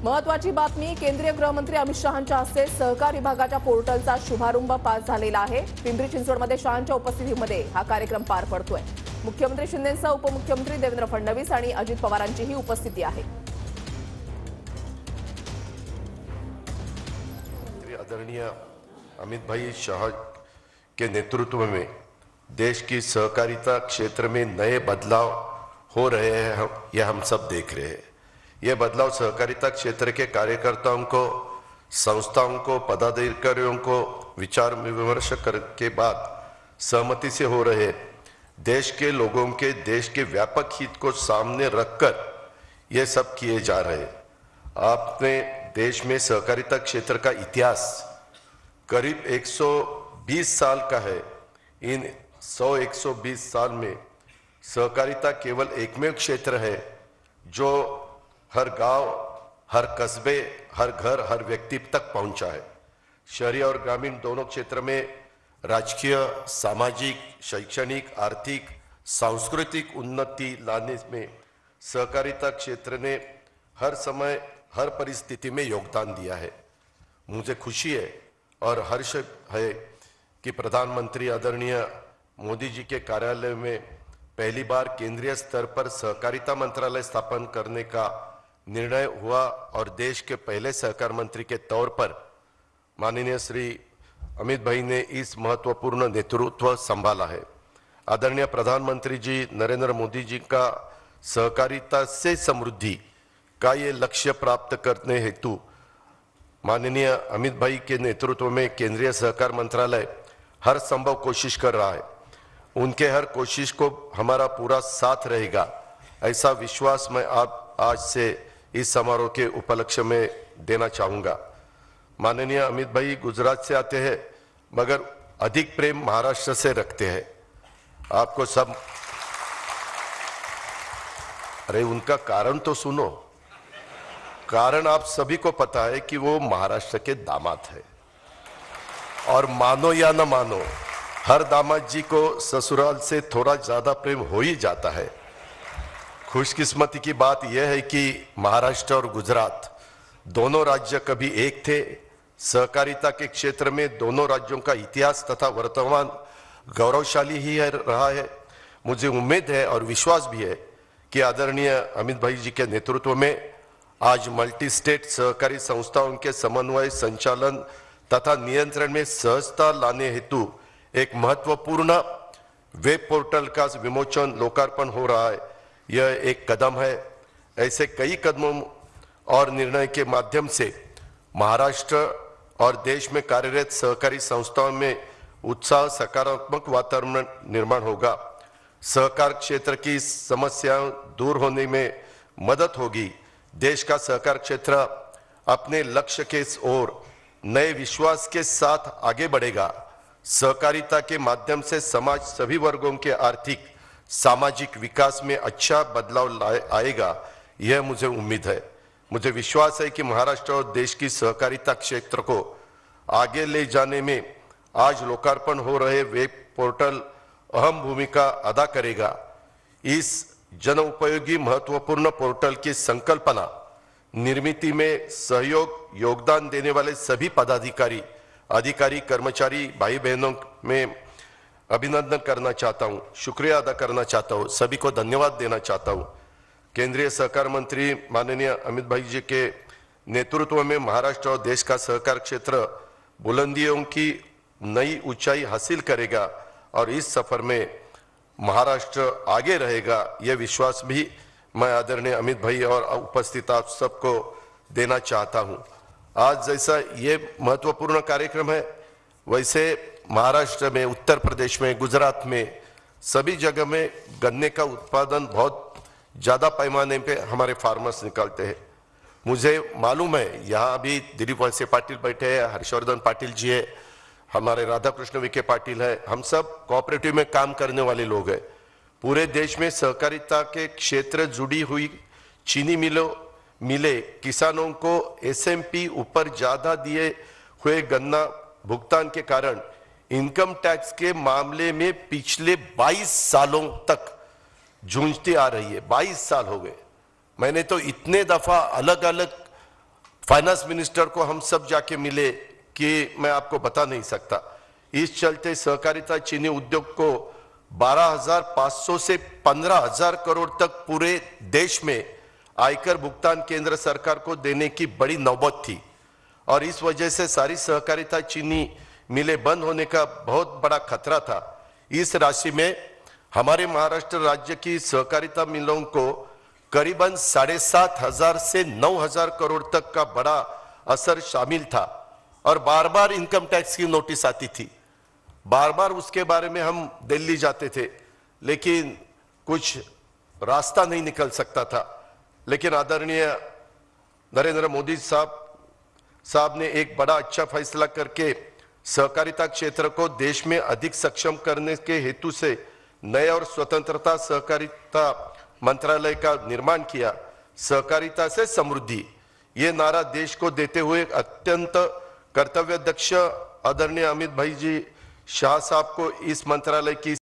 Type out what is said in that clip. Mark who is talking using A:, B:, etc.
A: महत्वाची बातमी, केंद्रीय गृहमंत्री अमित शहांच्या हस्ते सहकार विभागाच्या पोर्टलचा शुभारंभ पार झालेला आहे। पिंपरी चिंचवडमध्ये शहांच्या उपस्थितीमध्ये हा कार्यक्रम पार पडतोय। मुख्यमंत्री शिंदेंसह उपमुख्यमंत्री देवेंद्र फडणवीस आणि अजित पवारांचीही उपस्थिती आहे।
B: आदरणीय अमित भाई शाह के नेतृत्व में देश की सहकारिता क्षेत्र में नए बदलाव हो रहे हैं, यह हम सब देख रहे हैं। यह बदलाव सहकारिता क्षेत्र के कार्यकर्ताओं को, संस्थाओं को, पदाधिकारियों को विचार विमर्श के बाद सहमति से हो रहे देश के लोगों के देश के व्यापक हित को सामने रखकर यह सब किए जा रहे। आपने देश में सहकारिता क्षेत्र का इतिहास करीब 120 साल का है। इन 120 साल में सहकारिता केवल एकमेव क्षेत्र है जो हर गांव, हर कस्बे, हर घर, हर व्यक्ति तक पहुंचा है। शहरी और ग्रामीण दोनों क्षेत्र में राजकीय, सामाजिक, शैक्षणिक, आर्थिक, सांस्कृतिक उन्नति लाने में सहकारिता क्षेत्र ने हर समय, हर परिस्थिति में योगदान दिया है। मुझे खुशी है और हर्ष है कि प्रधानमंत्री आदरणीय मोदी जी के कार्यालय में पहली बार केंद्रीय स्तर पर सहकारिता मंत्रालय स्थापन करने का निर्णय हुआ और देश के पहले सहकार मंत्री के तौर पर माननीय श्री अमित भाई ने इस महत्वपूर्ण नेतृत्व संभाला है। आदरणीय प्रधानमंत्री जी नरेंद्र मोदी जी का सहकारिता से समृद्धि का ये लक्ष्य प्राप्त करने हेतु माननीय अमित भाई के नेतृत्व में केंद्रीय सहकार मंत्रालय हर संभव कोशिश कर रहा है। उनके हर कोशिश को हमारा पूरा साथ रहेगा, ऐसा विश्वास मैं आप आज से इस समारोह के उपलक्ष्य में देना चाहूंगा। माननीय अमित भाई गुजरात से आते हैं मगर अधिक प्रेम महाराष्ट्र से रखते हैं। आपको सब, अरे उनका कारण तो सुनो। कारण आप सभी को पता है कि वो महाराष्ट्र के दामाद है और मानो या न मानो हर दामाद जी को ससुराल से थोड़ा ज्यादा प्रेम हो ही जाता है। खुशकिस्मती की बात यह है कि महाराष्ट्र और गुजरात दोनों राज्य कभी एक थे। सहकारिता के क्षेत्र में दोनों राज्यों का इतिहास तथा वर्तमान गौरवशाली ही रहा है। मुझे उम्मीद है और विश्वास भी है कि आदरणीय अमित भाई जी के नेतृत्व में आज मल्टी स्टेट सहकारी संस्थाओं के समन्वय, संचालन तथा नियंत्रण में सहजता लाने हेतु एक महत्वपूर्ण वेब पोर्टल का विमोचन, लोकार्पण हो रहा है। यह एक कदम है। ऐसे कई कदमों और निर्णय के माध्यम से महाराष्ट्र और देश में कार्यरत सहकारी संस्थाओं में उत्साह, सकारात्मक वातावरण निर्माण होगा। सहकार क्षेत्र की समस्याएं दूर होने में मदद होगी। देश का सहकार क्षेत्र अपने लक्ष्य के ओर नए विश्वास के साथ आगे बढ़ेगा। सहकारिता के माध्यम से समाज सभी वर्गों के आर्थिक, सामाजिक विकास में अच्छा बदलाव आएगा, यह मुझे उम्मीद है। मुझे विश्वास है कि महाराष्ट्र और देश की सहकारिता क्षेत्र को आगे ले जाने में आज लोकार्पण हो रहे वेब पोर्टल अहम भूमिका अदा करेगा। इस जन उपयोगी महत्वपूर्ण पोर्टल की संकल्पना निर्मिति में योगदान देने वाले सभी पदाधिकारी, अधिकारी, कर्मचारी, भाई बहनों में अभिनंदन करना चाहता हूं, शुक्रिया अदा करना चाहता हूं, सभी को धन्यवाद देना चाहता हूं। केंद्रीय सहकार मंत्री माननीय अमित भाई जी के नेतृत्व में महाराष्ट्र और देश का सहकार क्षेत्र बुलंदियों की नई ऊंचाई हासिल करेगा और इस सफर में महाराष्ट्र आगे रहेगा, यह विश्वास भी मैं आदरणीय अमित भाई और उपस्थित आप सबको देना चाहता हूं। आज जैसा ये महत्वपूर्ण कार्यक्रम है, वैसे महाराष्ट्र में, उत्तर प्रदेश में, गुजरात में सभी जगह में गन्ने का उत्पादन बहुत ज्यादा पैमाने पे हमारे फार्मर्स निकालते हैं। मुझे मालूम है यहाँ अभी दिलीप वळसे पाटिल बैठे हैं, हर्षवर्धन पाटिल जी है, हमारे राधा कृष्ण विखे पाटिल है, हम सब कोऑपरेटिव में काम करने वाले लोग हैं। पूरे देश में सहकारिता के क्षेत्र जुड़ी हुई चीनी मिले किसानों को एसएमपी ऊपर ज्यादा दिए हुए गन्ना भुगतान के कारण इनकम टैक्स के मामले में पिछले 22 सालों तक जूझती आ रही है। 22 साल हो गए। मैंने तो इतने दफा अलग अलग फाइनेंस मिनिस्टर को हम सब जाके मिले कि मैं आपको बता नहीं सकता। इस चलते सहकारिता चीनी उद्योग को 12,500 से 15,000 करोड़ तक पूरे देश में आयकर भुगतान केंद्र सरकार को देने की बड़ी नौबत थी और इस वजह से सारी सहकारिता चीनी मिलें बंद होने का बहुत बड़ा खतरा था। इस राशि में हमारे महाराष्ट्र राज्य की सहकारिता मिलों को करीबन 7,500 से 9,000 करोड़ तक का बड़ा असर शामिल था और बार बार इनकम टैक्स की नोटिस आती थी। बार बार उसके बारे में हम दिल्ली जाते थे लेकिन कुछ रास्ता नहीं निकल सकता था। लेकिन आदरणीय नरेंद्र मोदी साहब ने एक बड़ा अच्छा फैसला करके सहकारिता क्षेत्र को देश में अधिक सक्षम करने के हेतु से नए और स्वतंत्रता सहकारिता मंत्रालय का निर्माण किया। सहकारिता से समृद्धि ये नारा देश को देते हुए अत्यंत कर्तव्यदक्ष आदरणीय अमित भाई जी शाह साहब को इस मंत्रालय की